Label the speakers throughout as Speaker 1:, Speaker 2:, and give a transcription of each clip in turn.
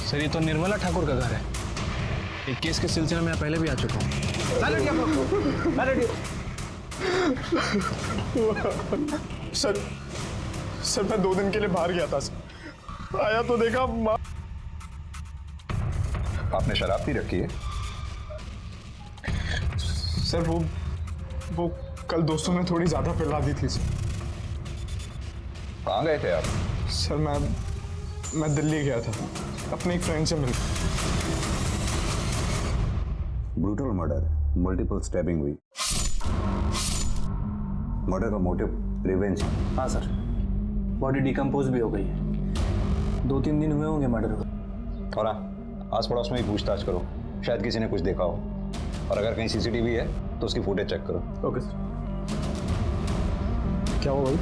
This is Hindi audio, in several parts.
Speaker 1: सर ये तो निर्मला ठाकुर का घर है। एक केस के सिलसिले में मैं पहले भी आ चुका हूँ।
Speaker 2: सर मैं 2 दिन के लिए बाहर गया था सर। आया तो देखा माँ।
Speaker 3: आपने शराब पी रखी है?
Speaker 2: सर वो कल दोस्तों ने थोड़ी ज्यादा पिला दी थी सर।
Speaker 3: कहाँ गए थे आप?
Speaker 2: सर मैं दिल्ली गया था अपने एक फ्रेंड से मिलने।
Speaker 3: ब्रूटल मर्डर, मल्टीपल स्टैबिंग हुई। मर्डर का मोटिव रिवेंज।
Speaker 1: हाँ सर, बॉडी डिकम्पोज भी हो गई है। 2-3 दिन हुए होंगे मर्डर को।
Speaker 3: और हाँ, आस पड़ोस में ही पूछताछ करो, शायद किसी ने कुछ देखा हो। और अगर कहीं सीसीटीवी है तो उसकी फुटेज चेक करो।
Speaker 1: Okay sir. क्या हुआ भाई?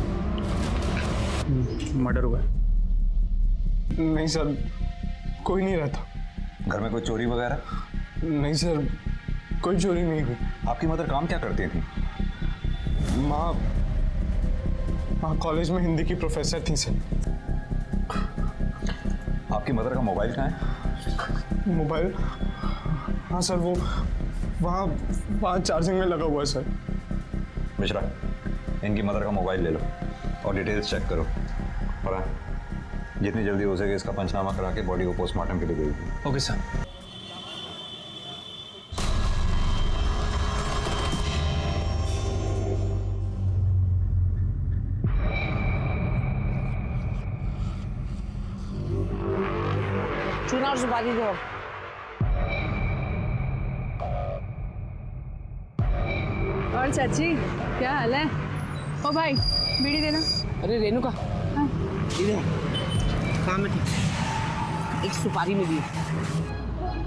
Speaker 1: मर्डर हुआ है?
Speaker 2: नहीं सर, कोई नहीं रहता।
Speaker 3: घर में कोई चोरी वगैरह?
Speaker 2: नहीं सर, कोई चोरी नहीं हुई।
Speaker 3: आपकी मदर काम क्या करती थी?
Speaker 2: माँ कॉलेज में हिंदी की प्रोफेसर थी सर।
Speaker 3: आपकी मदर का मोबाइल कहाँ है?
Speaker 2: मोबाइल? हाँ सर, वो वहाँ चार्जिंग में लगा हुआ है सर।
Speaker 3: मिश्रा, इनकी मदर का मोबाइल ले लो और डिटेल्स चेक करो। और हाँ, जितनी जल्दी हो सके इसका पंचनामा करा के बॉडी को पोस्टमार्टम के लिए भेज दो।
Speaker 1: Okay sir.
Speaker 4: चूना और सुपारी दो।
Speaker 5: और चाची क्या हाल है? ओ भाई बीड़ी देना।
Speaker 4: अरे रेणुका, इधर काम में थी, एक सुपारी में दी।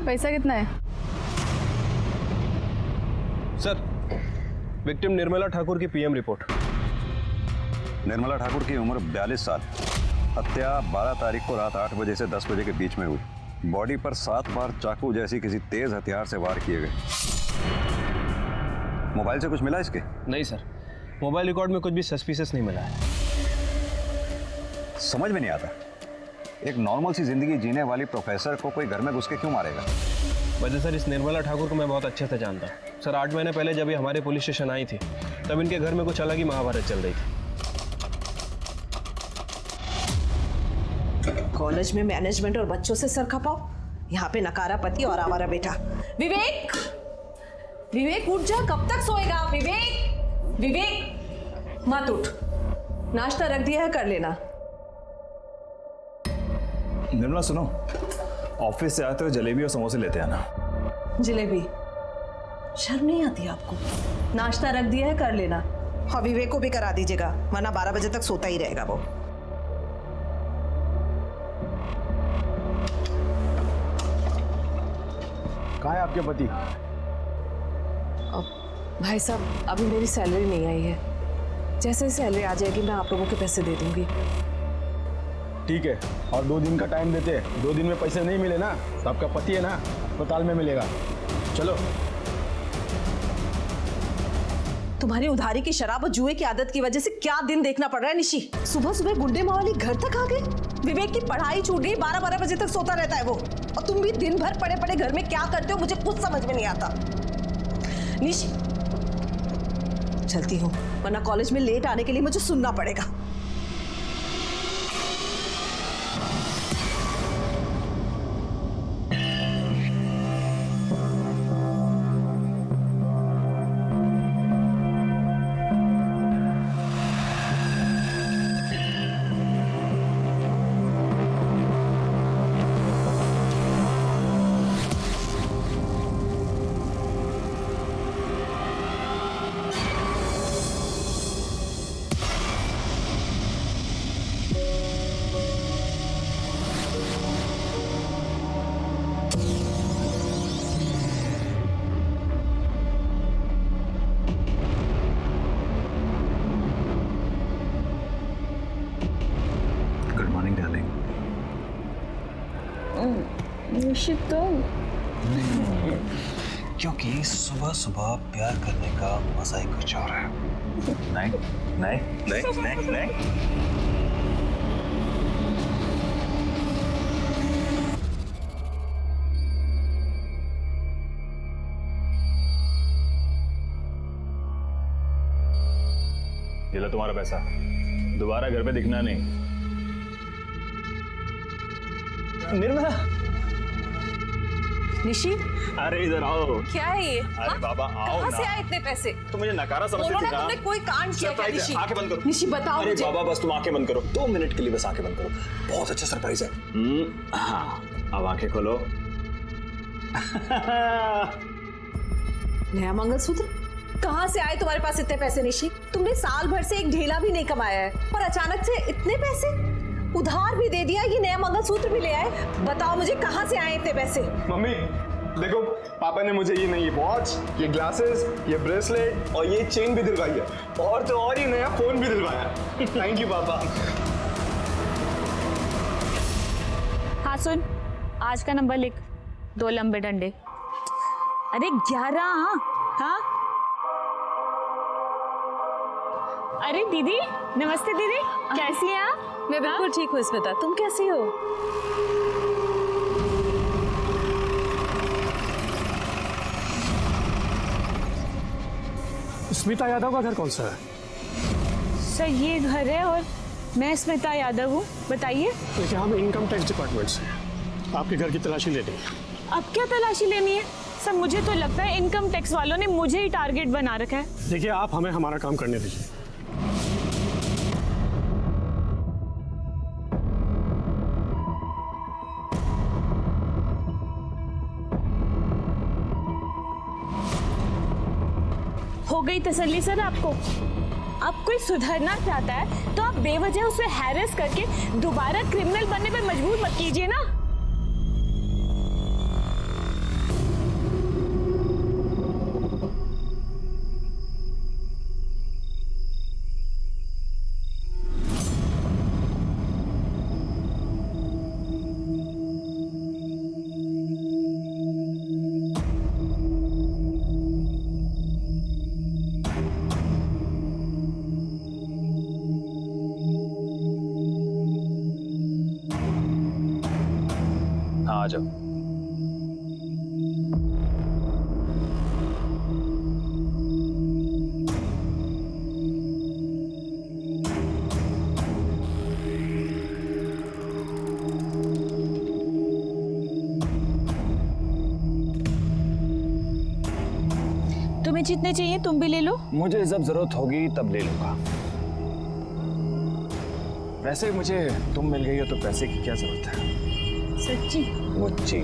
Speaker 5: पैसा कितना है?
Speaker 1: सर, विक्टिम निर्मला ठाकुर की पीएम रिपोर्ट।
Speaker 3: निर्मला ठाकुर की उम्र 42 साल। हत्या 12 तारीख को रात 8 बजे से 10 बजे के बीच में हुई। बॉडी पर 7 बार चाकू जैसी किसी तेज हथियार से वार किए गए। मोबाइल से कुछ मिला इसके?
Speaker 1: नहीं सर, मोबाइल रिकॉर्ड में कुछ भी सस्पिशियस नहीं मिला है।
Speaker 3: समझ में नहीं आता, एक नॉर्मल सी जिंदगी जीने वाली प्रोफेसर को कोई घर में घुस के क्यों मारेगा?
Speaker 1: वजह सर, इस निर्मला ठाकुर को मैं बहुत अच्छे से जानता हूँ सर। 8 महीने पहले जब ये हमारे पुलिस स्टेशन आई थी तब इनके घर में कुछ अलग ही महाभारत चल रही थी।
Speaker 4: कॉलेज में मैनेजमेंट और बच्चों से सर खपाओ, यहाँ पे नकारा पति और आवारा बेटा। विवेक, विवेक उठ जा, कब तक सोएगा? विवेक, विवेक मत उठ, नाश्ता रख दिया है, कर लेना।
Speaker 6: निर्मला सुनो, ऑफिस से आते हो जलेबी और समोसे लेते आना।
Speaker 4: जलेबी? शर्म नहीं आती आपको? नाश्ता रख दिया है, कर लेना। और विवेक को भी करा दीजिएगा, वरना 12 बजे तक सोता ही रहेगा वो।
Speaker 6: कहाँ है आपके पति?
Speaker 4: भाई साहब, अभी मेरी सैलरी नहीं आई है। जैसे ही सैलरी आ जाएगी मैं आप लोगों के पैसे दे दूंगी।
Speaker 6: ठीक है, और 2 दिन का टाइम देते हैं। 2 दिन में पैसे नहीं मिले ना तो आपका पति है ना अस्पताल में मिलेगा। चलो।
Speaker 4: तुम्हारी उधारी की शराब और जुए की आदत की वजह से क्या दिन देखना पड़ रहा है निशी। सुबह सुबह गुंडे मावाली घर तक आ गए। विवेक की पढ़ाई छूट गई, 12-12 बजे तक सोता रहता है वो। और तुम भी दिन भर पड़े पड़े घर में क्या करते हो, मुझे कुछ समझ में नहीं आता। निशी, चलती हूँ, वरना कॉलेज में लेट आने के लिए मुझे सुनना पड़ेगा।
Speaker 5: निश्चित तो
Speaker 3: क्योंकि सुबह सुबह प्यार करने का मजा ही कुछ और है। नहीं नहीं नहीं नहीं नहीं।
Speaker 7: ये लो तुम्हारा पैसा, दोबारा घर पे दिखना नहीं।
Speaker 1: निर्मला,
Speaker 4: निशी,
Speaker 7: अरे इधर आओ।
Speaker 4: क्या है ये?
Speaker 7: अरे बाबा आओ
Speaker 4: कहाँ
Speaker 7: ना।
Speaker 4: से आए इतने पैसे?
Speaker 7: तो मुझे नकारा समझती
Speaker 4: बोलो
Speaker 7: थी
Speaker 4: ना,
Speaker 7: ना।
Speaker 4: तुमने कोई कांड किया क्या?
Speaker 7: सरप्राइज है,
Speaker 4: निशी,
Speaker 7: आंखें बंद करो।
Speaker 4: निशी बताओ
Speaker 7: अरे
Speaker 4: मुझे।
Speaker 7: बाबा बस तुम आंखें बंद करो, 2 मिनट के लिए बस आंखें बंद करो। बहुत अच्छा सरप्राइज है। हाँ अब आंखें खोलो।
Speaker 4: नया मंगलसूत्र? कहाँ से आए तुम्हारे पास इतने पैसे निशी? तुमने साल भर से एक ढेला भी नहीं कमाया है और अचानक से इतने पैसे? उधार भी दे दिया, ये नया मंगलसूत्र भी ले आए। बताओ मुझे कहाँ से आए इतने पैसे?
Speaker 2: मम्मी देखो, पापा ने मुझे ये नई वॉच, ये ग्लासेस, ये ब्रेसलेट और ये चेन भी दिलवाई है, और तो और ये नया फोन भी दिलवाया है। थैंक यू पापा।
Speaker 8: हाँ सुन, आज का नंबर लिख, 2 लंबे डंडे। अरे 11। हाँ अरे दीदी, नमस्ते दीदी, कैसी हैं आप?
Speaker 4: मैं बिल्कुल ठीक हूँ स्मिता, तुम कैसी हो?
Speaker 9: स्मिता यादव का घर कौन सा है?
Speaker 8: सर ये घर है और मैं स्मिता यादव हूँ। बताइए।
Speaker 9: देखिए, हम इनकम टैक्स डिपार्टमेंट से आपके घर की तलाशी लेनी है।
Speaker 8: अब क्या तलाशी लेनी है? सर मुझे तो लगता है इनकम टैक्स वालों ने मुझे ही टारगेट बना रखा है।
Speaker 9: देखिए, आप हमें हमारा काम करने दीजिए।
Speaker 8: हो गई तसल्ली सर आपको? अब कोई सुधरना चाहता है तो आप बेवजह उसे हैरेस करके दोबारा क्रिमिनल बनने पे मजबूर मत कीजिए ना।
Speaker 7: हाँ आ जाओ।
Speaker 8: तुम्हें जितने चाहिए तुम भी ले लो।
Speaker 7: मुझे जब जरूरत होगी तब ले लूंगा। वैसे मुझे तुम मिल गई हो तो पैसे की क्या जरूरत है?
Speaker 8: सच्ची?
Speaker 7: मुझे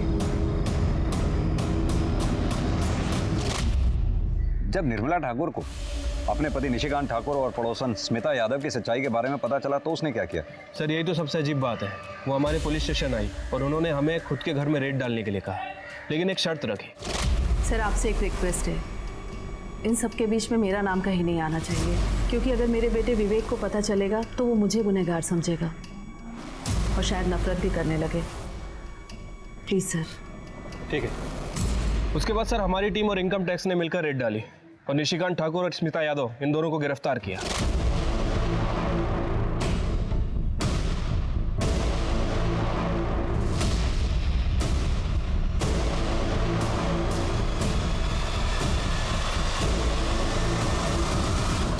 Speaker 3: जब निर्मला ठाकुर को अपने पति निशिकांत ठाकुर और पड़ोसन स्मिता यादव की सच्चाई के बारे में पता चला तो उसने क्या किया?
Speaker 1: सर यही तो सबसे अजीब बात है। वो हमारे पुलिस स्टेशन आई और उन्होंने हमें खुद के घर में रेड डालने के लिए कहा, लेकिन एक शर्त रखी।
Speaker 4: सर आपसे एक रिक्वेस्ट है, इन सब के बीच में मेरा नाम कहीं नहीं आना चाहिए, क्योंकि अगर मेरे बेटे विवेक को पता चलेगा तो वो मुझे गुनहगार समझेगा और शायद नफरत भी करने लगे। Please sir.
Speaker 1: ठीक है। उसके बाद सर हमारी टीम और इनकम टैक्स ने मिलकर रेड डाली और निशिकांत ठाकुर और स्मिता यादव इन दोनों को गिरफ्तार किया।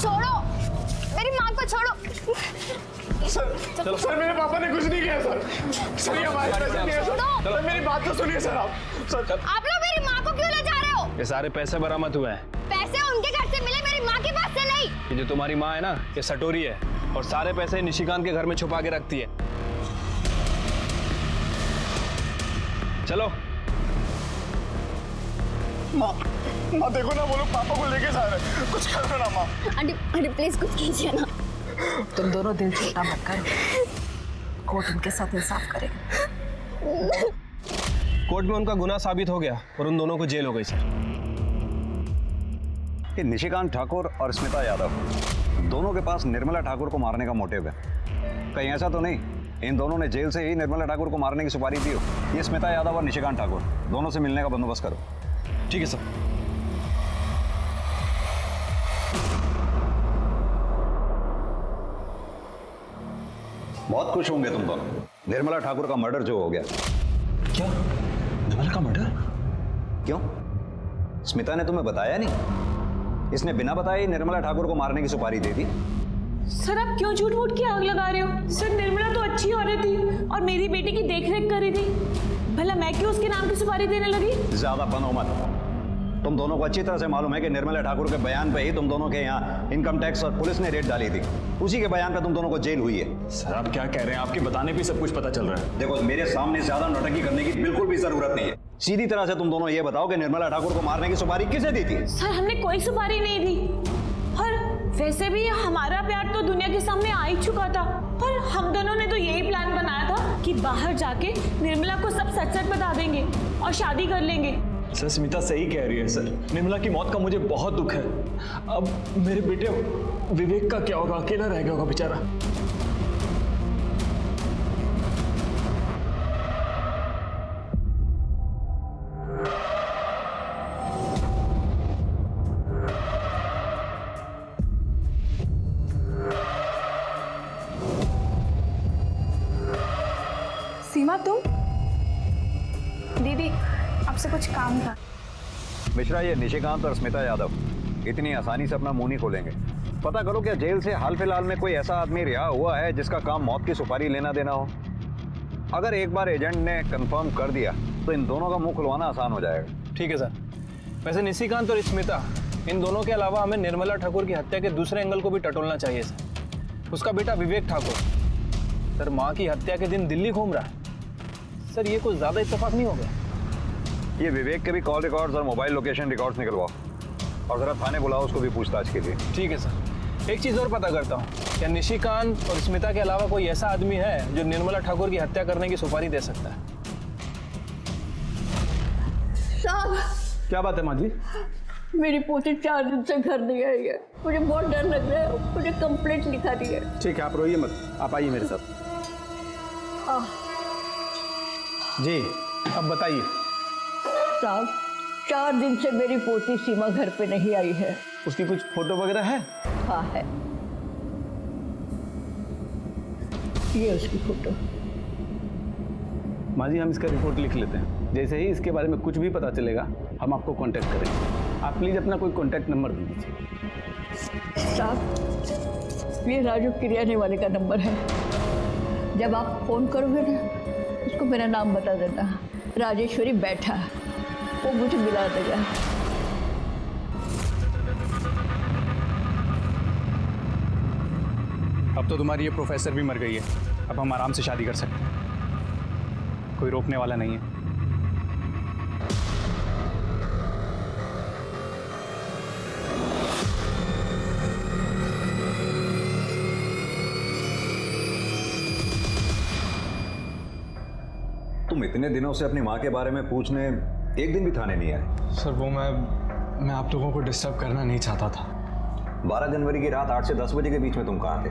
Speaker 8: छोड़ो मेरी माँ को, छोड़ो।
Speaker 2: सर मेरे पापा ने कुछ नहीं किया सर। सर ये हमारे पैसे नहीं है सर। सर मेरी बात तो सुनिए सर आप। सर
Speaker 8: आप लोग मेरी माँ को क्यों ले जा रहे हो?
Speaker 1: ये सारे पैसे बरामद हुए हैं।
Speaker 8: पैसे उनके घर से मिले, मेरी माँ के पास से नहीं।
Speaker 1: ये जो तुम्हारी माँ है ना, ये सटोरी है और सारे पैसे निशिकांत के घर में छुपा के रखती है। चलो।
Speaker 2: माँ देखो ना, वो लोग पापा को लेके जा रहे हैं, कुछ कर दो ना माँ।
Speaker 8: आंटी प्लीज कुछ कीजिए ना।
Speaker 4: तुम दोनों दिल छोटा मत करो, कोर्ट उनके साथ इंसाफ करेगा।
Speaker 1: कोर्ट में उनका गुनाह साबित हो गया और उन दोनों को जेल हो गई सर।
Speaker 3: कि निशिकांत ठाकुर और स्मिता यादव दोनों के पास निर्मला ठाकुर को मारने का मोटिव है। कहीं ऐसा तो नहीं इन दोनों ने जेल से ही निर्मला ठाकुर को मारने की सुपारी दी हो? ये स्मिता यादव और निशिकांत ठाकुर दोनों से मिलने का बंदोबस्त करो।
Speaker 1: ठीक है सर।
Speaker 3: बहुत खुश होंगे तुम दोनों, निर्मला ठाकुर का मर्डर जो हो गया।
Speaker 7: क्या? निर्मला का मर्डर?
Speaker 3: क्यों, स्मिता ने तुम्हें बताया नहीं? इसने बिना बताए ही निर्मला ठाकुर को मारने की सुपारी दे दी।
Speaker 8: सर आप क्यों झूठ मूठ की आग लगा रहे हो? सर निर्मला तो अच्छी औरत थी और मेरी बेटी की देखरेख कर रही थी, भला मैं क्यों उसके नाम की सुपारी देने लगी?
Speaker 3: ज्यादा बनो मत। तुम दोनों को अच्छी तरह से मालूम है कि निर्मला ठाकुर के बयान पे ही तुम दोनों के यहाँ इनकम टैक्स और पुलिस ने रेड डाली थी। उसी के बयान पे तुम दोनों को जेल हुई है।
Speaker 7: सर आप क्या कह रहे हैं? आपके बताने पे सब कुछ पता चल रहा है।
Speaker 3: देखो मेरे सामने ज्यादा नौटंकी करने की बिल्कुल भी जरूरत नहीं है। सीधी तरह से तुम दोनों ये बताओ कि निर्मला ठाकुर को मारने की सुपारी किसे दी थी?
Speaker 8: सर हमने कोई सुपारी नहीं दी, और वैसे भी हमारा प्यार तो दुनिया के सामने आ ही चुका था, और हम दोनों ने तो यही प्लान बनाया था कि बाहर जाके निर्मला को सब सच सच बता देंगे और शादी कर लेंगे।
Speaker 7: सर स्मिता सही कह रही है सर, निर्मला की मौत का मुझे बहुत दुख है। अब मेरे बेटे विवेक का क्या होगा? अकेला रह गया होगा बेचारा।
Speaker 5: सीमा तुम? दीदी आपसे कुछ काम था।
Speaker 3: मिश्रा, ये निशिकांत और स्मिता यादव इतनी आसानी से अपना मुंह नहीं खोलेंगे। पता करो क्या जेल से हाल फिलहाल में कोई ऐसा आदमी रिहा हुआ है जिसका काम मौत की सुपारी लेना देना हो? अगर एक बार एजेंट ने कंफर्म कर दिया तो इन दोनों का मुंह खुलवाना आसान हो जाएगा।
Speaker 1: ठीक है सर। वैसे निशिकांत और स्मिता, इन दोनों के अलावा हमें निर्मला ठाकुर की हत्या के दूसरे एंगल को भी टटोलना चाहिए सर। उसका बेटा विवेक ठाकुर सर माँ की हत्या के दिन दिल्ली घूम रहा है सर, ये कुछ ज़्यादा इत्तेफाक नहीं हो गया?
Speaker 3: ये विवेक के भी कॉल रिकॉर्ड्स और मोबाइल लोकेशन रिकॉर्ड्स निकलवाओ और जरा थाने बुलाओ उसको भी पूछताछ के लिए।
Speaker 1: ठीक है सर। एक चीज़ और पता करता हूँ, क्या निशिकांत और स्मिता के अलावा कोई ऐसा आदमी है जो निर्मला ठाकुर की हत्या करने की सुपारी दे सकता है?
Speaker 4: साहब,
Speaker 6: क्या बात है माँ जी?
Speaker 10: मेरी पोती 4 दिन से घर नहीं आई है, मुझे बहुत डर लग रहा है, मुझे कंप्लेंट लिखा रही है।
Speaker 6: ठीक है, आप रोइए मत, आप आइए मेरे साथ। जी अब बताइए।
Speaker 10: साहब 4 दिन से मेरी पोती सीमा घर पे नहीं आई है।
Speaker 6: उसकी कुछ फोटो वगैरह है?
Speaker 10: हाँ है, ये उसकी फोटो।
Speaker 6: माँ जी हम इसका रिपोर्ट लिख लेते हैं, जैसे ही इसके बारे में कुछ भी पता चलेगा हम आपको कांटेक्ट करेंगे। आप प्लीज़ अपना कोई कांटेक्ट नंबर दे दीजिए।
Speaker 10: साहब ये राजू किरियाने वाले का नंबर है, जब आप फ़ोन करोगे ना उसको मेरा नाम बता देना, राजेश्वरी बैठा, वो मुझे मिला देगा।
Speaker 11: अब तो तुम्हारी ये प्रोफेसर भी मर गई है, अब हम आराम से शादी कर सकते हैं, कोई रोकने वाला नहीं है।
Speaker 3: तुम इतने दिनों से अपनी माँ के बारे में पूछने एक दिन भी थाने नहीं आए?
Speaker 11: सर वो मैं आप लोगों को डिस्टर्ब करना नहीं चाहता था।
Speaker 3: 12 जनवरी की रात 8 से 10 बजे के बीच में तुम कहाँ थे?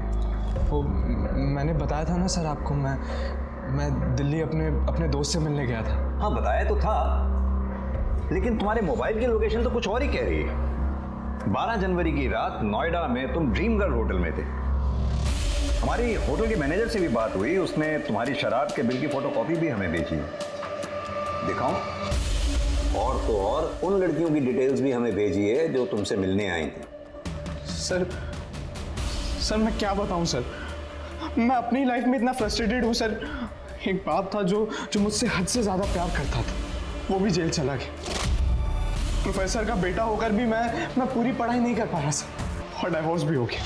Speaker 11: वो मैंने बताया था ना सर आपको, मैं दिल्ली अपने दोस्त से मिलने गया था।
Speaker 3: हाँ बताया तो था, लेकिन तुम्हारे मोबाइल की लोकेशन तो कुछ और ही कह रही है। 12 जनवरी की रात नोएडा में तुम ड्रीम गर्ल होटल में थे। हमारी होटल के मैनेजर से भी बात हुई, उसने तुम्हारी शराब के बिल की फोटोकॉपी भी हमें भेजी है। दिखाऊं? और तो और उन लड़कियों की डिटेल्स भी हमें भेजी है जो तुमसे मिलने आई थी।
Speaker 6: सर मैं क्या बताऊं सर, मैं अपनी लाइफ में इतना फ्रस्ट्रेटेड हूं सर। एक बाप था जो मुझसे हद से ज्यादा प्यार करता था, वो भी जेल चला गया। प्रोफेसर का बेटा होकर भी मैं पूरी पढ़ाई नहीं कर पा रहा सर, और डाइवोर्स भी हो गया।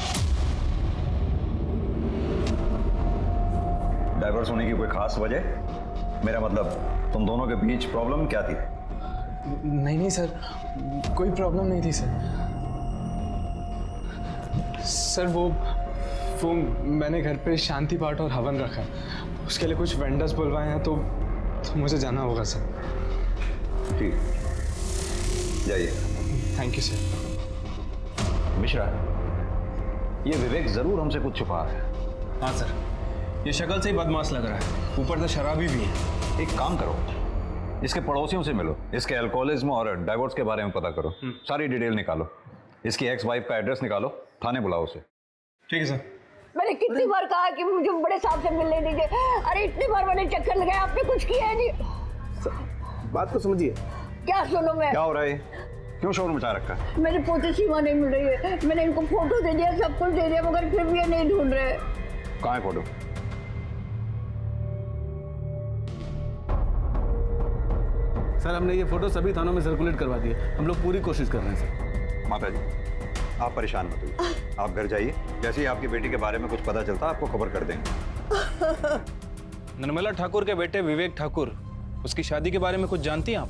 Speaker 3: डाइवोर्स होने की कोई खास वजह? मेरा मतलब तुम दोनों के बीच प्रॉब्लम क्या थी?
Speaker 11: नहीं सर, कोई प्रॉब्लम नहीं थी सर वो मैंने घर पे शांति पाठ और हवन रखा है, उसके लिए कुछ वेंडर्स बुलवाए हैं, तो मुझे जाना होगा सर।
Speaker 3: ठीक, जाइए।
Speaker 11: Thank you sir.
Speaker 3: मिश्रा, ये विवेक जरूर हमसे कुछ छुपा है।
Speaker 1: हाँ सर, ये शक्ल से ही बदमाश लग रहा है, ऊपर से शराबी भी है।
Speaker 3: एक काम करो, इसके पड़ोसियों से मिलो, इसके अल्कोहलिज्म और डाइवोर्स के बारे में पता करो, सारी डिटेल निकालो, इसकी एक्स वाइफ का एड्रेस निकालो, थाने बुलाओ उसे।
Speaker 1: ठीक है सर।
Speaker 10: मैंने कितनी बार कहा कि मुझे बड़े साहब से मिलने दीजिए, अरे इतनी बार मैंने चक्कर लगाया, आपने कुछ किया है नहीं।
Speaker 6: बात को समझिए।
Speaker 10: क्या सुनो मैं?
Speaker 3: क्या हो रहा है? क्यों शोर मचा रखा है?
Speaker 10: मेरी पोती सीमा नहीं मिल रही है। मैंने इनको फोटो दे दिया, सब कुछ दे दिया, मगर फिर भी ये नहीं ढूंढ रहे।
Speaker 3: कहाँ है फोटो?
Speaker 12: सर हमने ये फोटो सभी थानों में सर्कुलेट करवा दिए। हम लोग पूरी कोशिश कर रहे हैं सर।
Speaker 3: माता जी, आप परेशान मत होइए, आप घर जाइए, जैसे ही आपकी बेटी के बारे में कुछ पता चलता आपको खबर कर देंगे।
Speaker 1: निर्मला ठाकुर के बेटे विवेक ठाकुर, उसकी शादी के बारे में कुछ जानती हैं आप?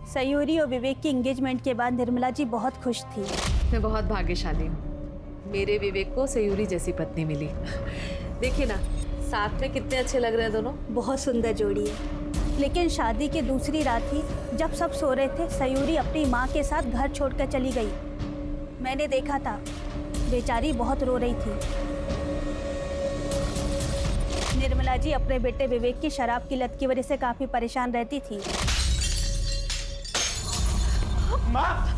Speaker 13: सयूरी और विवेक की एंगेजमेंट के बाद निर्मला जी बहुत खुश थी।
Speaker 5: मैं बहुत भाग्यशाली हूँ, मेरे विवेक को सयूरी जैसी पत्नी मिली। देखिए ना, साथ में कितने अच्छे लग रहे हैं दोनों।
Speaker 13: बहुत सुंदर जोड़ी है। लेकिन शादी की दूसरी रात ही जब सब सो रहे थे, सयूरी अपनी माँ के साथ घर छोड़कर चली गई। मैंने देखा था, बेचारी बहुत रो रही थी। निर्मला जी अपने बेटे विवेक की शराब की लत की वजह से काफी परेशान रहती थी।
Speaker 6: माँ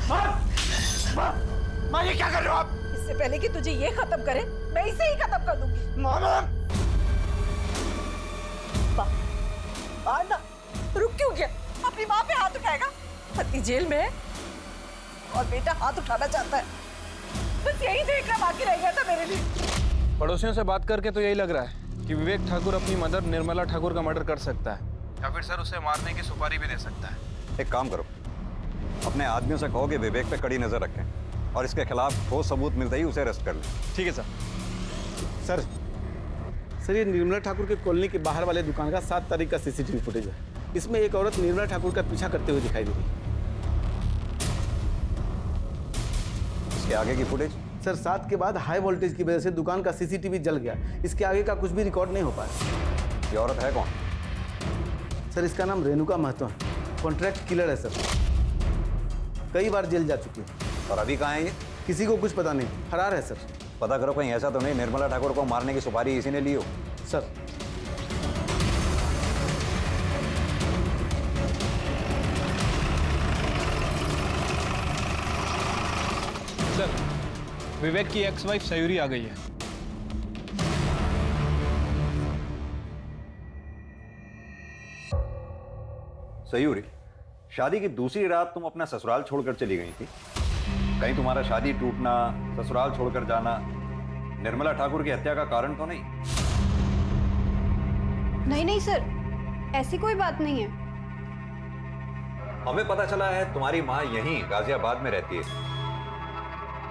Speaker 6: ये क्या कर रहे हो आप?
Speaker 4: इससे पहले कि तुझे ये खत्म करे, मैं इसे ही खत्म कर दूंगी।
Speaker 6: मामा
Speaker 4: ना, रुक क्यों गया? अपनी माँ पे हाथ उठाएगा? पति जेल में है और बेटा हाथ उठाना चाहता है। बस यही देखना बाकी रह गया था मेरे लिए।
Speaker 1: पड़ोसियों से बात करके तो यही लग रहा है कि विवेक ठाकुर अपनी मदर निर्मला ठाकुर का मर्डर कर सकता है, या फिर सर उसे मारने की सुपारी भी दे सकता है।
Speaker 3: एक काम करो, अपने आदमियों से कहो कि विवेक पे कड़ी नजर रखें और इसके खिलाफ ठोस सबूत मिलते ही उसे अरेस्ट कर लें।
Speaker 1: ठीक है सर।
Speaker 12: सर ये निर्मला ठाकुर के कॉलोनी के बाहर वाले दुकान का 7 तारीख का सीसीटीवी फुटेज है। इसमें एक औरत निर्मला ठाकुर का पीछा करते हुए दिखाई दे रही है।
Speaker 3: इसके आगे की फुटेज?
Speaker 12: सर 7 के बाद हाई वोल्टेज की वजह से दुकान का सीसीटीवी जल गया। इसके आगे का कुछ भी रिकॉर्ड नहीं हो पाया।
Speaker 3: ये औरत है कौन?
Speaker 12: सर इसका नाम रेणुका महतो है, कॉन्ट्रैक्ट किलर है सर, कई बार जेल जा चुकी है।
Speaker 3: और अभी कहाँ है ये?
Speaker 12: किसी को कुछ पता नहीं, फरार है सर।
Speaker 3: पता करो कहीं ऐसा तो नहीं निर्मला ठाकुर को मारने की सुपारी इसी ने ली हो।
Speaker 12: सर
Speaker 1: सर, विवेक की एक्स वाइफ सयूरी आ गई है।
Speaker 3: सयूरी, शादी की दूसरी रात तुम अपना ससुराल छोड़कर चली गई थी। कहीं तुम्हारा शादी टूटना, ससुराल छोड़कर जाना निर्मला ठाकुर की हत्या का कारण तो नहीं?
Speaker 14: नहीं सर, ऐसी कोई बात नहीं है।
Speaker 3: हमें पता चला है तुम्हारी माँ यहीं गाजियाबाद में रहती है,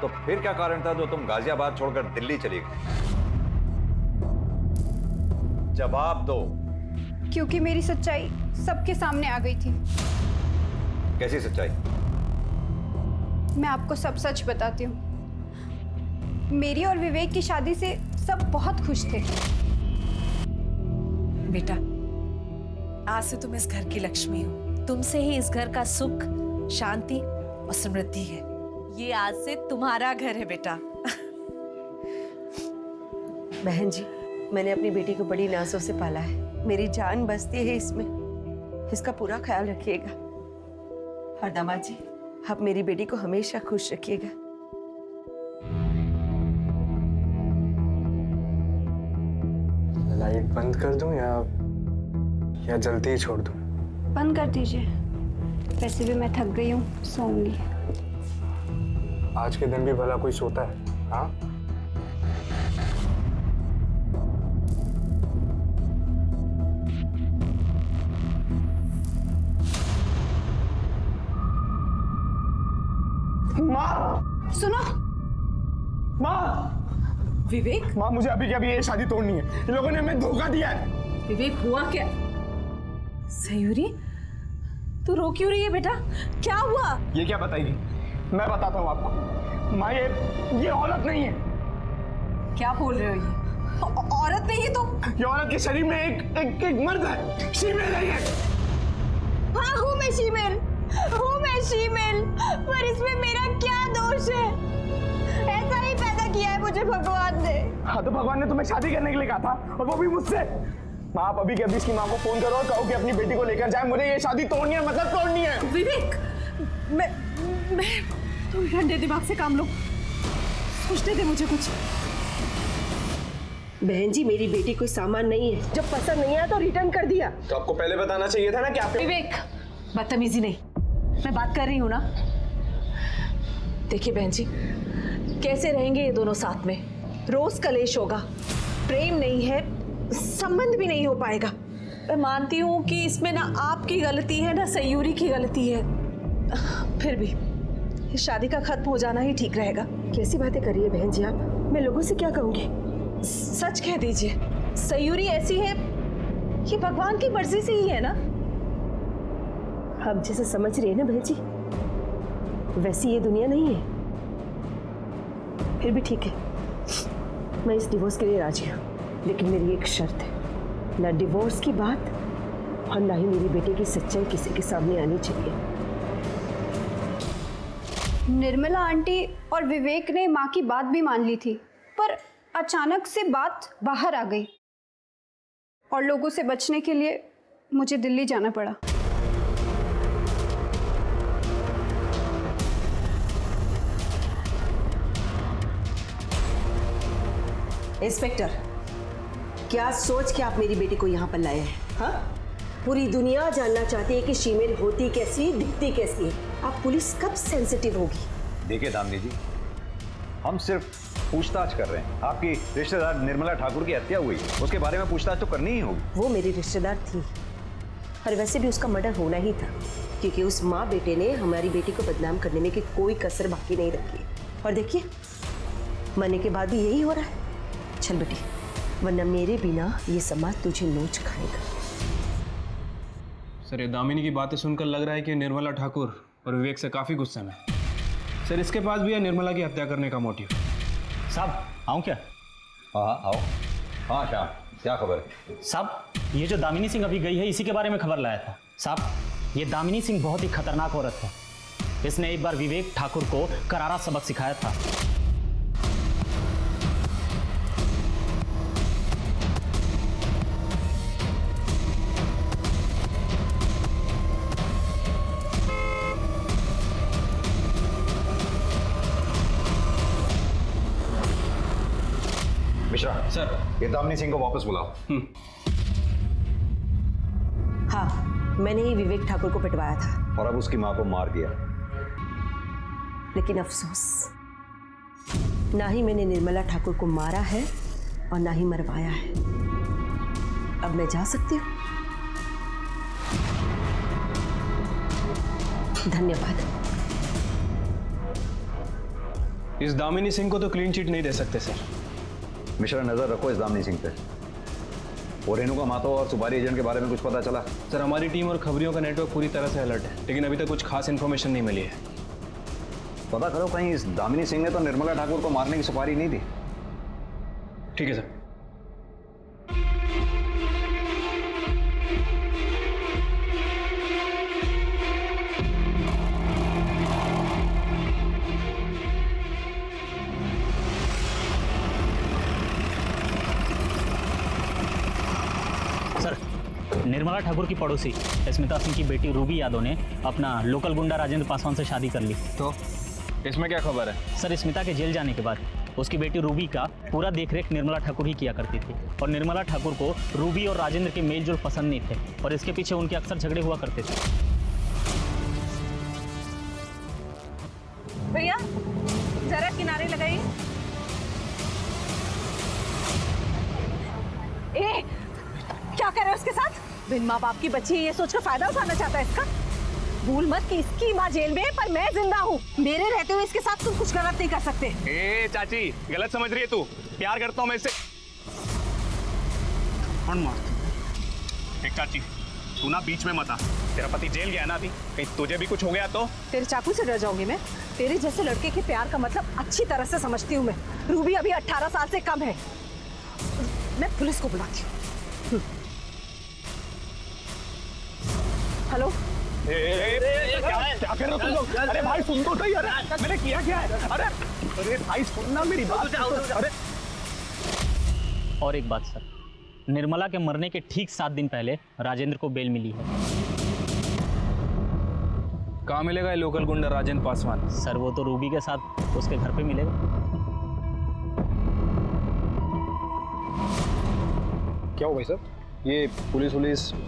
Speaker 3: तो फिर क्या कारण था जो तुम गाजियाबाद छोड़कर दिल्ली चली गई? जवाब दो।
Speaker 14: क्योंकि मेरी सच्चाई सबके सामने आ गई थी।
Speaker 3: कैसी सच्चाई?
Speaker 14: मैं आपको सब सच बताती हूँ। मेरी और विवेक की शादी से सब बहुत खुश थे।
Speaker 8: बेटा, आज से तुम इस घर की लक्ष्मी हो। तुमसे ही इस घर का सुख, शांति और समृद्धि है। ये आज से तुम्हारा घर है बेटा।
Speaker 15: बहन जी, मैंने अपनी बेटी को बड़ी नाजों से पाला है। मेरी जान बसती है इसमें। इसका पूरा ख्याल रखिएगा। और दामाद जी, आप मेरी बेटी को हमेशा खुश रखिएगा।
Speaker 11: लाइट बंद कर दूं या जल्दी ही छोड़ दूं?
Speaker 14: बंद कर दीजिए। वैसे भी मैं थक गई हूँ, सोऊंगी।
Speaker 11: आज के दिन भी भला कोई सोता है? हाँ,
Speaker 6: माँ
Speaker 14: सुनो।
Speaker 6: माँ,
Speaker 8: विवेक,
Speaker 6: माँ मुझे अभी ये शादी तोड़नी है। इन लोगों ने हमें धोखा दिया है।
Speaker 8: विवेक हुआ क्या? सयूरी, तू रो क्यों रही है बेटा? क्या हुआ?
Speaker 6: ये क्या बताएगी? मैं बताता हूँ आपको। माँ ये औरत नहीं है।
Speaker 8: क्या बोल रहे हो? ये
Speaker 4: औरत नहीं है तो?
Speaker 6: ये औरत के शरीर में एक मर्द है। शीमेल नहीं है।
Speaker 14: हाँ हूँ मैं शीमेल, पर इसमें मेरा क्या दोष है? ऐसा ही पैदा किया है मुझे भगवान ने।
Speaker 6: हाँ तो भगवान ने तुम्हें शादी करने के लिए कहा था, और वो भी मुझसे। माँ, आप अभी के अभी इसकी माँ को फोन करो और कहो कि अपनी बेटी को लेकर जाए। मुझे ये शादी तोड़नी है, मतलब तोड़नी है।
Speaker 8: विवेक, मैं तुम ठंडे दिमाग से काम लो, सोचने दे मुझे कुछ।
Speaker 15: बहन जी, मेरी बेटी कोई सामान नहीं है। जब पसंद नहीं आया तो रिटर्न कर दिया।
Speaker 6: तो आपको पहले बताना चाहिए था ना कि आप।
Speaker 8: विवेक, बदतमीजी नहीं, मैं बात कर रही हूँ ना।
Speaker 4: देखिए बहन जी, कैसे रहेंगे ये दोनों साथ में? रोज कलेश होगा, प्रेम नहीं है, संबंध भी नहीं हो पाएगा। मैं मानती हूँ कि इसमें ना आपकी गलती है ना सयूरी की गलती है, फिर भी इस शादी का खत्म हो जाना ही ठीक रहेगा।
Speaker 15: कैसी बातें कर रही है बहन जी आप? मैं लोगों से क्या कहूँगी?
Speaker 4: सच कह दीजिए, सयूरी ऐसी है ये भगवान की मर्जी से ही है ना।
Speaker 15: आप जैसे समझ रही है ना बहन जी, वैसी ये दुनिया नहीं है। फिर भी ठीक है, मैं इस डिवोर्स के लिए राजी हूँ, लेकिन मेरी एक शर्त है, ना डिवोर्स की बात और ना ही मेरी बेटे की सच्चाई किसी के सामने आनी चाहिए।
Speaker 14: निर्मला आंटी और विवेक ने माँ की बात भी मान ली थी, पर अचानक से बात बाहर आ गई और लोगों से बचने के लिए मुझे दिल्ली जाना पड़ा।
Speaker 15: इंस्पेक्टर, क्या सोच के आप मेरी बेटी को यहाँ पर लाए हैं? हाँ, पूरी दुनिया जानना चाहती है कि शीमेल होती कैसी, दिखती कैसी है। आप पुलिस कब सेंसिटिव होगी?
Speaker 3: देखिए दामिनी जी, हम सिर्फ पूछताछ कर रहे हैं। आपकी रिश्तेदार निर्मला ठाकुर की हत्या हुई, उसके बारे में पूछताछ तो करनी ही होगी।
Speaker 15: वो मेरी रिश्तेदार थी और वैसे भी उसका मर्डर होना ही था, क्योंकि उस माँ बेटे ने हमारी बेटी को बदनाम करने में की कोई कसर बाकी नहीं रखी। और देखिए, मरने के बाद भी यही हो रहा है। चल बेटी, वरना मेरे बिना ये समाज तुझे नोच खाएगा।
Speaker 1: सर, ये दामिनी की बातें सुनकर लग रहा है कि निर्मला ठाकुर और विवेक से काफ़ी गुस्से में। सर, इसके पास भी है निर्मला की हत्या करने का मोटिव।
Speaker 16: साहब, आऊँ क्या?
Speaker 3: हाँ आओ। हाँ श्याम, क्या खबर है?
Speaker 16: साहब, ये जो दामिनी सिंह अभी गई है, इसी के बारे में खबर लाया था। साहब, ये दामिनी सिंह बहुत ही खतरनाक औरत है। इसने एक बार विवेक ठाकुर को करारा सबक सिखाया था।
Speaker 3: मिश्रा सर, ये दामिनी सिंह को वापस बुलाओ।
Speaker 15: हाँ, मैंने ही विवेक ठाकुर को पिटवाया था
Speaker 3: और अब उसकी माँ को मार दिया।
Speaker 15: लेकिन अफसोस, ना ही मैंने निर्मला ठाकुर को मारा है और ना ही मरवाया है। अब मैं जा सकती हूँ? धन्यवाद।
Speaker 1: इस दामिनी सिंह को तो क्लीन चिट नहीं दे सकते सर।
Speaker 3: मिश्रा, नजर रखो इस दामिनी सिंह पे। और रेणुका मातो और सुपारी एजेंट के बारे में कुछ पता चला?
Speaker 1: सर, हमारी टीम और खबरियों का नेटवर्क पूरी तरह से अलर्ट है, लेकिन अभी तक कुछ खास इन्फॉर्मेशन नहीं मिली है।
Speaker 3: पता करो, कहीं इस दामिनी सिंह ने तो निर्मला ठाकुर को मारने की सुपारी नहीं दी।
Speaker 1: ठीक है सर।
Speaker 16: निर्मला ठाकुर की पड़ोसी स्मिता सिंह की बेटी रूबी यादव ने अपना लोकल गुंडा राजेंद्र पासवान से शादी कर ली।
Speaker 1: तो इसमें क्या खबर है?
Speaker 16: सर, स्मिता के जेल जाने के बाद उसकी बेटी रूबी का पूरा देखरेख निर्मला ठाकुर ही किया करती थी, और निर्मला ठाकुर को रूबी और राजेंद्र के मेलजोल पसंद नहीं थे, और इसके पीछे उनके अक्सर झगड़े हुआ करते थे।
Speaker 4: भैया, जरा किनारे लगाइए। ए, क्या कर रहे हो उसके साथ? बिन माँ बाप की बच्ची ये सोचकर फायदा उठाना चाहता है इसका। भूल मत कि इसकी माँ जेल में है पर मैं जिंदा हूँ। मेरे रहते हुए इसके साथ तुम कुछ गलत नहीं कर सकते।
Speaker 7: ए चाची, गलत समझ रही है तू। प्यार करता हूँ मैं इससे। कौन मार? एक चाची, तू ना बीच में मत आ। तेरा पति जेल गया ना अभी, कहीं तुझे भी कुछ हो गया तो?
Speaker 4: तेरे चाकू से डर जाऊंगी मैं? तेरे जैसे लड़के के प्यार का मतलब अच्छी तरह से समझती हूँ मैं। रूबी अभी 18 साल से कम है। मैं पुलिस को बुलाती हूँ। हेलो,
Speaker 7: क्या कर रहे हो तुम लोग? अरे भाई सुन तो सही। अरे मैंने किया क्या है? अरे भाई सुनना मेरी बात। अरे
Speaker 16: और एक बात सर, निर्मला के मरने के ठीक 7 दिन पहले राजेंद्र को बेल मिली है।
Speaker 1: कहाँ मिलेगा ये लोकल गुंडा राजेंद्र पासवान?
Speaker 16: सर, वो तो रूबी के साथ उसके घर पे मिलेगा।
Speaker 6: क्या हो भाई साहब? ये पुलिस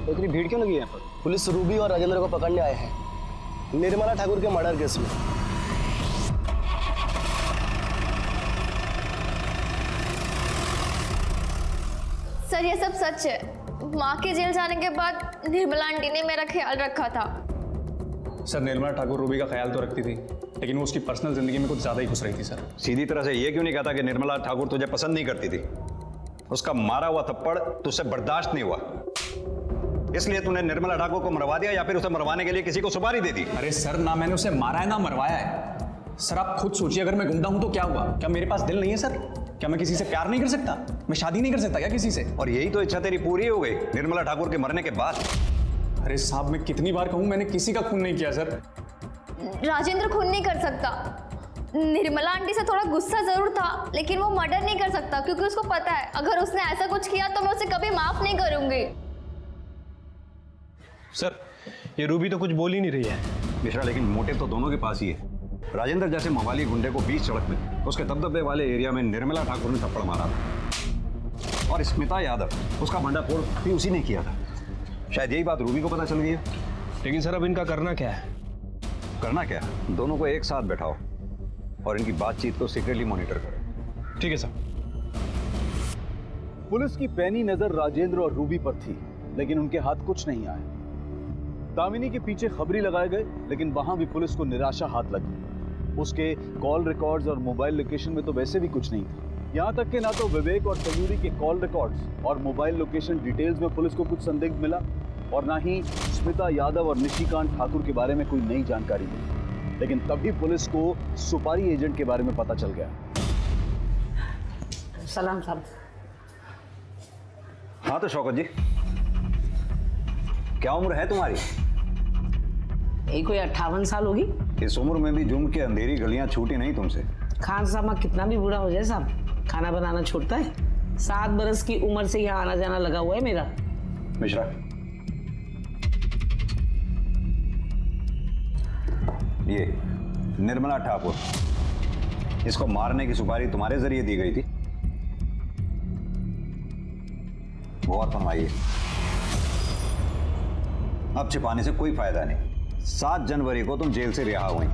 Speaker 6: इतनी भीड़ क्यों लगी है यहाँ पर?
Speaker 17: पुलिस रूबी और राजेंद्र को पकड़ने आए हैं निर्मला ठाकुर के मर्डर केस में। सर ये सब सच है। माँ के जेल जाने के बाद निर्मला आंटी ने मेरा ख्याल रखा था।
Speaker 7: सर निर्मला ठाकुर रूबी का ख्याल तो रखती थी, लेकिन वो उसकी पर्सनल जिंदगी में कुछ ज्यादा ही घुस रही थी सर।
Speaker 3: सीधी तरह से ये क्यों नहीं कहता कि निर्मला ठाकुर तुझे पसंद नहीं करती थी? उसका मारा हुआ थप्पड़ तुझसे बर्दाश्त नहीं हुआ, इसलिए तूने निर्मला ठाकुर को मरवा दिया, या फिर उसे मरवाने के लिए किसी को सुपारी दे दी?
Speaker 7: अरे सर, ना मैंने उसे मारा है ना मरवाया है। सर आप खुद सोचिए, अगर मैं गुंडा हूं तो क्या हुआ? क्या मेरे पास दिल नहीं है सर? क्या मैं किसी से प्यार नहीं कर सकता? मैं शादी नहीं कर सकता क्या किसी से?
Speaker 3: और यही तो इच्छा तेरी पूरी हो गई निर्मला ठाकुर के मरने के बाद।
Speaker 7: अरे साहब, मैं कितनी बार कहूं, मैंने किसी का खून नहीं किया सर।
Speaker 17: राजेंद्र खून नहीं कर सकता। निर्मला आंटी से थोड़ा गुस्सा जरूर था, लेकिन वो मर्डर नहीं कर सकता, क्योंकि उसको पता है अगर उसने ऐसा कुछ किया तो मैं उसे कभी माफ नहीं करूंगी।
Speaker 1: सर ये रूबी तो कुछ बोल ही नहीं रही है।
Speaker 3: मिश्रा, लेकिन मोटिव तो दोनों के पास ही है। राजेंद्र जैसे मवाली गुंडे को बीच सड़क में उसके दबदबे वाले एरिया में निर्मला ठाकुर ने थप्पड़ मारा था, और स्मिता यादव उसका भंडाफोड़ भी उसी ने किया था। शायद यही बात रूबी को पता चल गई है।
Speaker 1: लेकिन सर अब इनका करना क्या है?
Speaker 3: करना क्या? दोनों को एक साथ बैठाओ और इनकी बातचीत को सीक्रेटली मॉनिटर करो।
Speaker 1: ठीक है सर।
Speaker 18: पुलिस की पैनी नजर राजेंद्र और रूबी पर थी, लेकिन उनके हाथ कुछ नहीं आए। दामिनी के पीछे खबरी लगाए गए, लेकिन वहां भी पुलिस को निराशा हाथ लगी। उसके कॉल रिकॉर्ड्स और मोबाइल लोकेशन में तो वैसे भी कुछ नहीं था। यहां तक कि ना तो विवेक और सयूरी के कॉल रिकॉर्ड्स और मोबाइल लोकेशन डिटेल्स में पुलिस को कुछ संदिग्ध मिला, और ना ही स्मिता यादव और निशिकांत ठाकुर के बारे में कोई नई जानकारी मिली। लेकिन तभी पुलिस को सुपारी एजेंट के बारे में पता चल गया।
Speaker 10: सलाम साहब।
Speaker 3: हाँ तो शौकत जी, क्या उम्र है तुम्हारी?
Speaker 10: यही कोई 58 साल होगी।
Speaker 3: इस उम्र में भी जुर्म की अंधेरी गलियां छूटी नहीं तुमसे।
Speaker 10: खान साहब कितना भी बुरा हो जाए साहब, खाना बनाना छोड़ता है। 7 बरस की उम्र से यहाँ आना जाना लगा हुआ है मेरा।
Speaker 3: मिश्रा, ये निर्मला ठाकुर, इसको मारने की सुपारी तुम्हारे जरिए दी गई थी? गौर फरमाइए, अब छिपाने से कोई फायदा नहीं। 7 जनवरी को तुम जेल से रिहा हुई।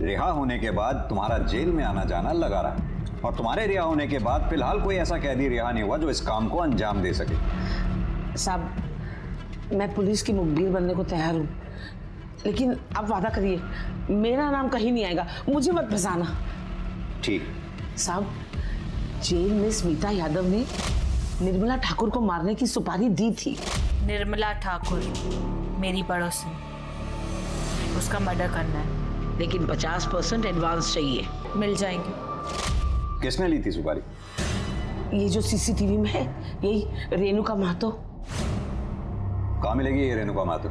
Speaker 3: रिहा होने के बाद तुम्हारा जेल में आना जाना लगा रहा, और तुम्हारे रिहा होने के बाद फिलहाल कोई ऐसा कैदी रिहा नहीं हुआ जो इस काम को अंजाम दे सके।
Speaker 10: साहब, मैं पुलिस की मुखबिर बनने को तैयार हूँ, लेकिन आप वादा करिए मेरा नाम कहीं नहीं आएगा, मुझे मत फंसाना।
Speaker 3: ठीक।
Speaker 10: साहब, जेल में स्मिता यादव ने निर्मला ठाकुर को मारने की सुपारी दी थी।
Speaker 8: निर्मला ठाकुर मेरी पड़ोसी, उसका मर्डर करना है,
Speaker 10: लेकिन 50% एडवांस चाहिए।
Speaker 8: मिल जाएंगे।
Speaker 3: किसने ली थी सुपारी?
Speaker 10: ये जो सीसीटीवी में है, यही रेणुका महतो।
Speaker 3: कहाँ मिलेगी ये रेणुका महतो?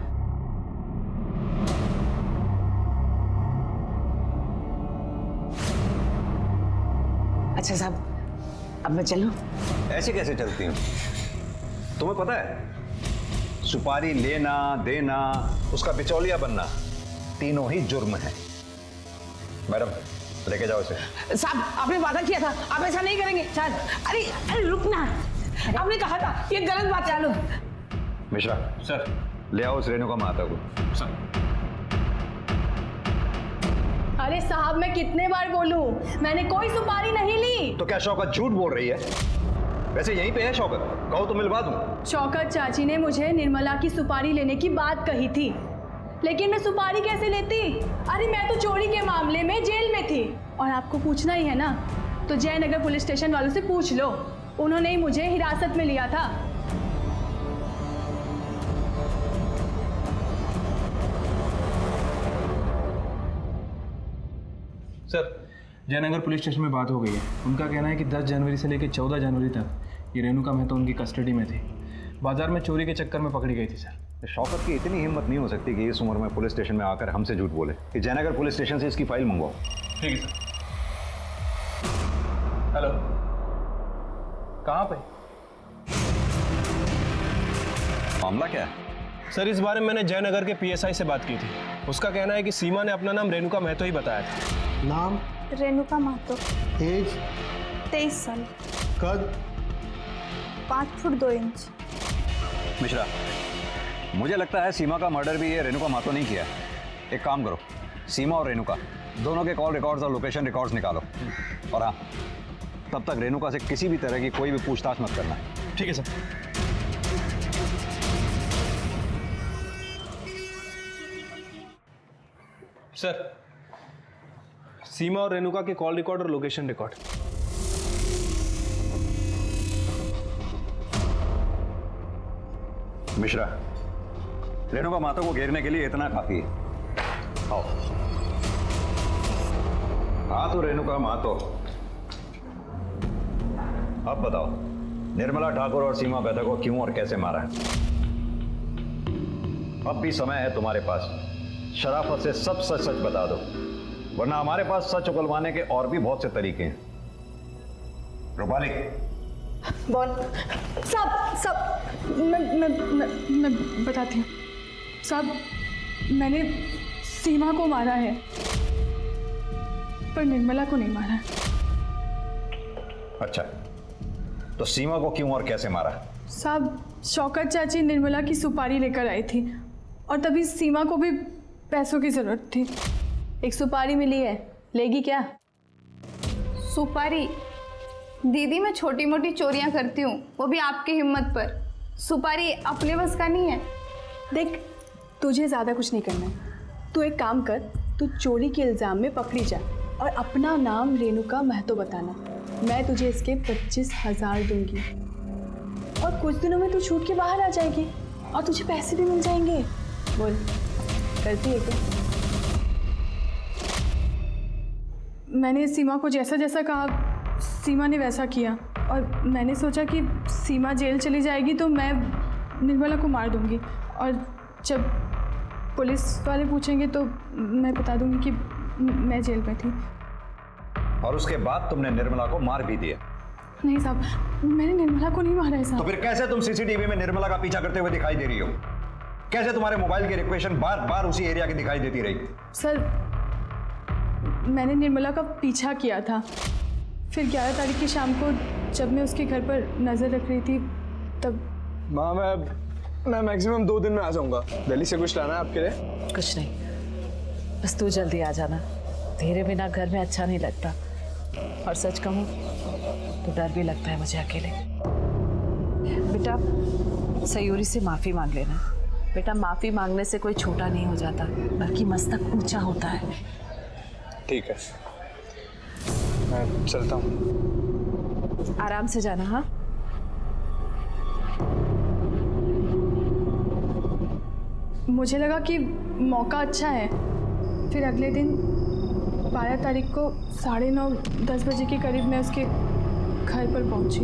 Speaker 10: अच्छा साहब, अब मैं चलूं?
Speaker 3: ऐसे कैसे चलती हूँ? तुम्हें पता है, सुपारी लेना, देना, उसका बिचौलिया बनना, तीनों ही जुर्म है। मैडम, लेके जाओ इसे।
Speaker 10: साहब, आपने वादा किया था, आप ऐसा नहीं करेंगे। साहब, अरे रुकना, आपने कहा था, ये गलत बात है।
Speaker 3: मिश्रा सर, ले आओ उस रेणुका महतो को। सर।
Speaker 4: अरे साहब, मैं कितने बार बोलूं, मैंने कोई सुपारी नहीं ली।
Speaker 3: तो क्या शौकत झूठ बोल रही है? वैसे यहीं पे है शौकत, कहो तो मिलवा दूं।
Speaker 4: शौकत चाची ने मुझे निर्मला की सुपारी लेने की बात कही थी, लेकिन मैं सुपारी कैसे लेती? अरे मैं तो चोरी के मामले में जेल में थी, और आपको पूछना ही है ना, तो जयनगर पुलिस स्टेशन वालों से पूछ लो, उन्होंने ही मुझे हिरासत में लिया था।
Speaker 1: सर, जयनगर पुलिस स्टेशन में बात हो गई है। उनका कहना है कि 10 जनवरी से लेकर 14 जनवरी तक ये रेणुका महतो उनकी कस्टडी में थी। बाजार में चोरी के चक्कर में पकड़ी गई थी सर।
Speaker 3: शौकत की इतनी हिम्मत नहीं हो सकती कि इस उम्र में पुलिस स्टेशन में आकर हमसे झूठ बोले कि जयनगर पुलिस स्टेशन से इसकी फाइल मंगवाओ।
Speaker 1: ठीक है सर। हेलो, कहाँ पे?
Speaker 3: मामला क्या है?
Speaker 1: सर, इस बारे में मैंने जयनगर के PSI से बात की थी। उसका कहना है कि सीमा ने अपना नाम रेणुका महतो ही बताया था।
Speaker 9: नाम?
Speaker 14: रेणुका महतो।
Speaker 9: एज?
Speaker 14: 23 साल।
Speaker 9: कद?
Speaker 14: 5 फुट 2 इंच।
Speaker 3: मिश्रा, मुझे लगता है सीमा का मर्डर भी ये रेणुका महतो नहीं किया है। एक काम करो, सीमा और रेणुका दोनों के कॉल रिकॉर्ड्स और लोकेशन रिकॉर्ड्स निकालो, और हाँ, तब तक रेणुका से किसी भी तरह की कोई भी पूछताछ मत करना।
Speaker 1: ठीक है सर। सर, सीमा और रेणुका के कॉल रिकॉर्ड और लोकेशन रिकॉर्ड।
Speaker 3: मिश्रा, रेणुका माता को घेरने के लिए इतना काफी है। आओ। हाँ तो रेणुका मातो, अब बताओ निर्मला ठाकुर और सीमा बेटा को क्यों और कैसे मारा है? अब भी समय है तुम्हारे पास, शराफत से सब सच सच बता दो, वरना हमारे पास सच उगलवाने के और भी बहुत से तरीके हैं। रूपाली,
Speaker 8: बोल।
Speaker 19: साहब मैं बताती हूँ। साहब, मैंने सीमा को मारा है पर निर्मला को नहीं मारा।
Speaker 3: अच्छा, तो सीमा को क्यों और कैसे मारा?
Speaker 19: साहब, शौकत चाची निर्मला की सुपारी लेकर आई थी और तभी सीमा को भी पैसों की जरूरत थी।
Speaker 14: एक सुपारी मिली है, लेगी क्या?
Speaker 17: सुपारी? दीदी, मैं छोटी मोटी चोरियां करती हूँ, वो भी आपकी हिम्मत पर। सुपारी अपने बस का नहीं है।
Speaker 19: देख, तुझे ज़्यादा कुछ नहीं करना है। तू एक काम कर, तू चोरी के इल्ज़ाम में पकड़ी जा और अपना नाम रेणुका महतो बताना। मैं तुझे इसके 25,000 दूंगी और कुछ दिनों में तू छूट के बाहर आ जाएगी और तुझे पैसे भी मिल जाएंगे। बोल, करती है क्या? मैंने सीमा को जैसा जैसा कहा, सीमा ने वैसा किया और मैंने सोचा कि सीमा जेल चली जाएगी तो मैं निर्मला को मार दूंगी और जब पुलिस वाले पूछेंगे तो मैं बता दूंगी कि मैं जेल में थी।
Speaker 3: और उसके बाद तुमने निर्मला को मार भी दिया?
Speaker 19: नहीं साहब, मैंने निर्मला को नहीं मारा है साहब।
Speaker 3: तो फिर कैसे तुम सीसीटीवी में निर्मला का पीछा करते हुए दिखाई दे रही हो? कैसे तुम्हारे मोबाइल की रिक्वेशन बार बार उसी एरिया की दिखाई देती रही?
Speaker 19: सर, मैंने निर्मला का पीछा किया था, फिर 11 तारीख की शाम को जब मैं उसके घर पर नज़र रख रही थी तब।
Speaker 11: माँ, मैं मैक्सिमम 2 दिन में आ जाऊंगा। दिल्ली से कुछ लाना है आपके लिए?
Speaker 5: कुछ नहीं, बस तू जल्दी आ जाना। तेरे बिना घर में अच्छा नहीं लगता और सच कहूँ तो डर भी लगता है मुझे अकेले। बेटा, सयूरी से माफ़ी मांग लेना। बेटा, माफ़ी मांगने से कोई छोटा नहीं हो जाता, बल्कि मस्तक ऊंचा होता है।
Speaker 11: ठीक है, मैं चलता हूँ।
Speaker 5: आराम से जाना। हाँ,
Speaker 19: मुझे लगा कि मौका अच्छा है, फिर अगले दिन 12 तारीख को 9:30-10 बजे के करीब मैं उसके घर पर पहुंची।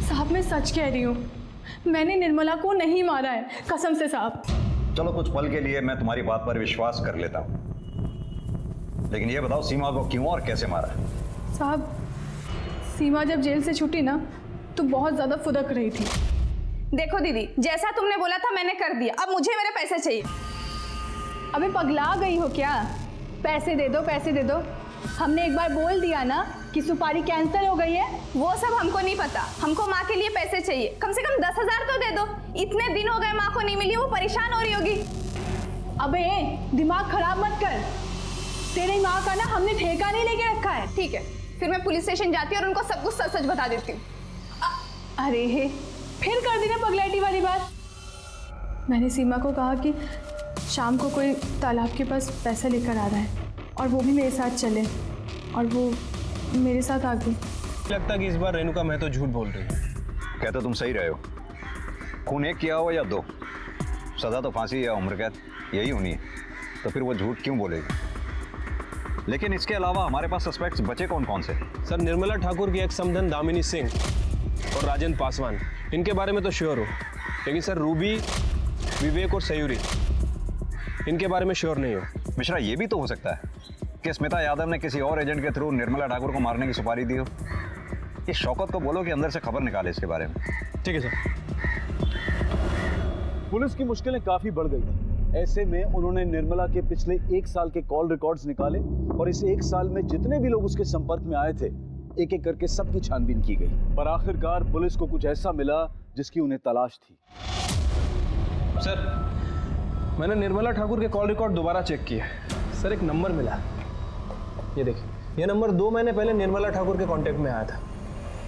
Speaker 19: साहब, मैं सच कह रही हूँ, मैंने निर्मला को नहीं मारा है, कसम से साहब।
Speaker 3: चलो, कुछ पल के लिए मैं तुम्हारी बात पर विश्वास कर लेता हूँ, लेकिन ये बताओ सीमा को क्यों और कैसे मारा?
Speaker 19: साहब, सीमा जब जेल से छूटी ना तो बहुत ज्यादा फुदक रही थी।
Speaker 14: देखो दीदी, जैसा तुमने बोला था मैंने कर दिया, अब मुझे मेरे पैसे चाहिए।
Speaker 19: अबे पगला गई हो क्या? पैसे दे दो, पैसे दे दो। हमने एक बार बोल दिया ना कि सुपारी कैंसिल हो गई है।
Speaker 14: वो सब हमको नहीं पता, हमको माँ के लिए पैसे चाहिए। कम से कम 10,000 तो दे दो। इतने दिन हो गए माँ को नहीं मिली, वो परेशान हो रही होगी।
Speaker 19: अबे दिमाग खराब मत कर, तेरी माँ का ना हमने ठेका नहीं लेके रखा है।
Speaker 14: ठीक है, फिर मैं पुलिस स्टेशन जाती हूँ और उनको सब कुछ सच सच बता देती हूँ।
Speaker 19: अरे फिर कर दी ना पगलैटी वाली बात। मैंने सीमा को कहा कि शाम को कोई तालाब के पास पैसा लेकर आ रहा है और वो भी मेरे साथ चले, और वो मेरे साथ आ गई।
Speaker 1: लगता है कि इस बार रेणुका महतो झूठ बोल रही है।
Speaker 3: कहते तुम सही रहे हो। खून एक किया हो या 2, सजा तो फांसी या उम्र कैद यही होनी है, तो फिर वो झूठ क्यों बोलेगी? लेकिन इसके अलावा हमारे पास सस्पेक्ट्स बचे कौन कौन से?
Speaker 1: सर, निर्मला ठाकुर की एक समधन दामिनी सिंह और राजेंद्र पासवान, इनके बारे में तो श्योर हो, लेकिन सर रूबी, विवेक और सयूरी, इनके बारे में श्योर नहीं हो।
Speaker 3: मिश्रा, ये भी तो हो सकता है कि स्मिता यादव ने किसी और एजेंट के थ्रू निर्मला ठाकुर को मारने की सुपारी दी हो। ये शौकत को बोलो कि अंदर से खबर निकाले इसके बारे में।
Speaker 1: ठीक है सर।
Speaker 18: पुलिस की मुश्किलें काफी बढ़ गई थी। ऐसे में उन्होंने निर्मला के पिछले 1 साल के कॉल रिकॉर्ड्स निकाले और इस 1 साल में जितने भी लोग उसके संपर्क में आए थे, एक एक करके सबकी छानबीन की गई, पर आखिरकार पुलिस को कुछ ऐसा मिला जिसकी उन्हें तलाश थी।
Speaker 1: सर, मैंने निर्मला ठाकुर के कॉल रिकॉर्ड दोबारा चेक किया। सर, एक नंबर मिला। ये देखिए, ये नंबर 2 महीने पहले निर्मला ठाकुर के कांटेक्ट में आया था।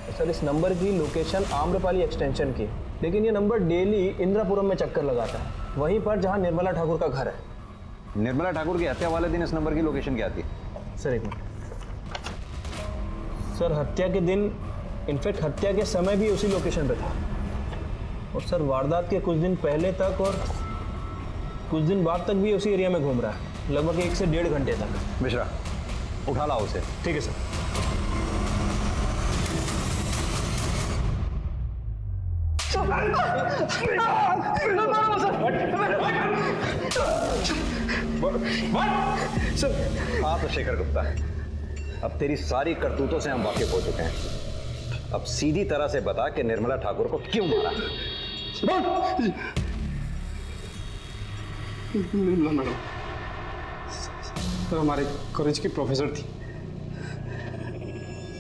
Speaker 1: तो सर, इस नंबर की लोकेशन आम्रपाली एक्सटेंशन की, लेकिन ये नंबर डेली इंदिरापुरम में चक्कर लगाता है, वहीं पर जहां निर्मला ठाकुर का घर है।
Speaker 3: निर्मला ठाकुर की हत्या वाले दिन इस नंबर की लोकेशन क्या थी?
Speaker 1: सर, एक मिनट। सर, हत्या के दिन, इनफैक्ट हत्या के समय भी उसी लोकेशन पे था। और सर, वारदात के कुछ दिन पहले तक और कुछ दिन बाद तक भी उसी एरिया में घूम रहा है, लगभग 1 से 1.5 घंटे तक।
Speaker 3: मिश्रा, उठा लाओ उसे।
Speaker 1: ठीक है सर।
Speaker 3: हाँ तो शेखर गुप्ता, अब तेरी सारी करतूतों से हम वाकिफ हो चुके हैं। अब सीधी तरह से बता कि निर्मला ठाकुर को क्यों मारा?
Speaker 6: निर्मला मैडम सर हमारे कॉलेज की प्रोफेसर थी।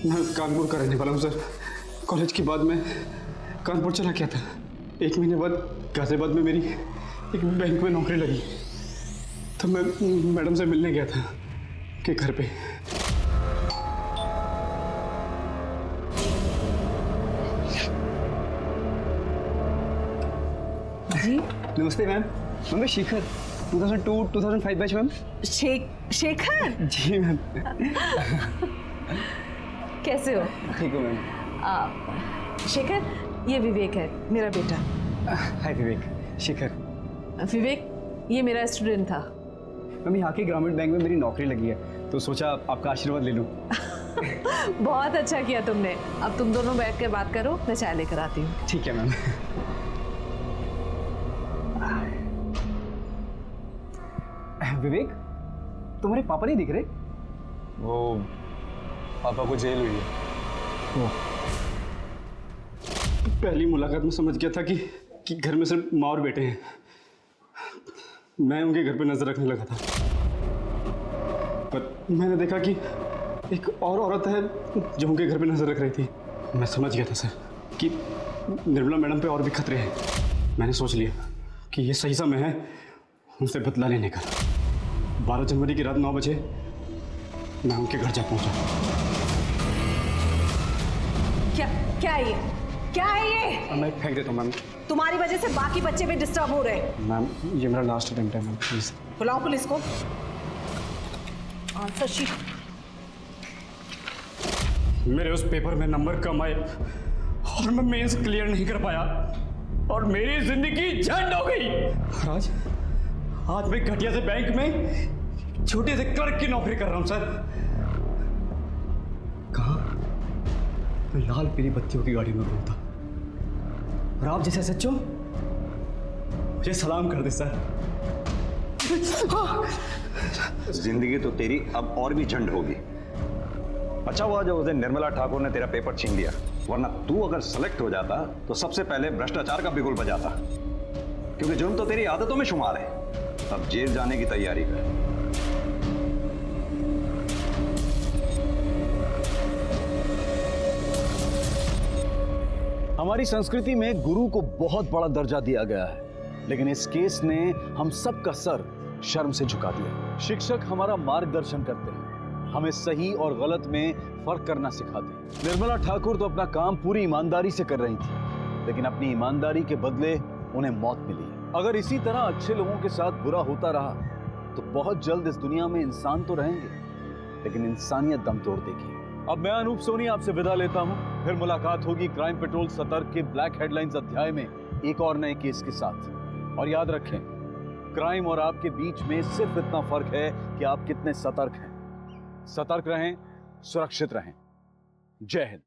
Speaker 6: मैं कानपुर का रहने वाला हूँ सर। कॉलेज के बाद मैं कानपुर चला गया था। 1 महीने बाद गाजियाबाद में मेरी एक बैंक में नौकरी लगी, तो मैं मैडम से मिलने गया था के घर पे।
Speaker 5: जी
Speaker 11: नमस्ते मैम। मैं Shekhar, 2002-2005 batch ma'am.
Speaker 5: Shekhar
Speaker 11: ji ma'am.
Speaker 5: कैसे हो?
Speaker 11: ठीक हो मैम।
Speaker 5: शेखर, ये विवेक है, मेरा बेटा।
Speaker 11: हाय विवेक। शेखर।
Speaker 5: विवेक, ये मेरा स्टूडेंट था।
Speaker 11: मैम, यहाँ के ग्रामीण बैंक में मेरी नौकरी लगी है, तो सोचा आपका आशीर्वाद ले लूँ।
Speaker 5: बहुत अच्छा किया तुमने। अब तुम दोनों बैठ कर बात करो, मैं चाय लेकर आती हूँ।
Speaker 11: ठीक है मैम। विवेक, तुम्हारे पापा नहीं दिख रहे?
Speaker 6: वो पापा को जेल हुई है। पहली मुलाकात में समझ गया था कि घर में सिर्फ माँ और बेटे हैं। मैं उनके घर पे नजर रखने लगा था, पर मैंने देखा कि एक और औरत है जो उनके घर पे नजर रख रही थी। मैं समझ गया था सर कि निर्मला मैडम पे और भी खतरे हैं। मैंने सोच लिया कि ये सही समय है उनसे बदला लेने का। 12 जनवरी की रात 9 बजे मैं उनके घर जा पहुंचा।
Speaker 4: क्या है ये? क्या है ये?
Speaker 6: मैं फेंक देता हूँ मैम।
Speaker 4: तुम्हारी वजह से बाकी बच्चे भी डिस्टर्ब हो रहे हैं।
Speaker 6: मैम, ये मेरा लास्ट अटेम्प्ट है मैम, प्लीज।
Speaker 4: बुलाओ पुलिस को। Answer sheet.
Speaker 6: मेरे उस पेपर में नंबर कम आए और मैं मेंस क्लियर नहीं कर पाया और मेरी जिंदगी झंड हो गई। आज मैं घटिया से बैंक में छोटे से क्लर्क की नौकरी कर रहा हूँ सर। कहाँ? मैं लाल पीली बत्तियों की गाड़ी में घूमता और आप जैसे सच्चो मुझे सलाम कर दे सर।
Speaker 3: जिंदगी तो तेरी अब और भी झंड होगी। अच्छा हुआ जो उस दिन निर्मला ठाकुर ने तेरा पेपर छीन लिया, वरना तू अगर सेलेक्ट हो जाता तो सबसे पहले भ्रष्टाचार का बिगुल बजाता, क्योंकि जुर्म तो तेरी आदतों में शुमार है। अब जेल जाने की तैयारी कर।
Speaker 18: हमारी संस्कृति में गुरु को बहुत बड़ा दर्जा दिया गया है, लेकिन इस केस ने हम सबका सर शर्म से झुका दिया। शिक्षक हमारा मार्गदर्शन करते हैं, हमें सही और गलत में फर्क करना सिखाते हैं। निर्मला ठाकुर तो अपना काम पूरी ईमानदारी से कर रही थी, लेकिन अपनी ईमानदारी के बदले उन्हें मौत मिली है। अगर इसी तरह अच्छे लोगों के साथ बुरा होता रहा तो बहुत जल्द इस दुनिया में इंसान तो रहेंगे, लेकिन इंसानियत दम तोड़ देगी। अब मैं अनूप सोनी आपसे विदा लेता हूं। फिर मुलाकात होगी क्राइम पेट्रोल सतर्क के ब्लैक हेडलाइंस अध्याय में एक और नए केस के साथ। और याद रखें, क्राइम और आपके बीच में सिर्फ इतना फर्क है कि आप कितने सतर्क हैं। सतर्क रहें, सुरक्षित रहें। जय हिंद।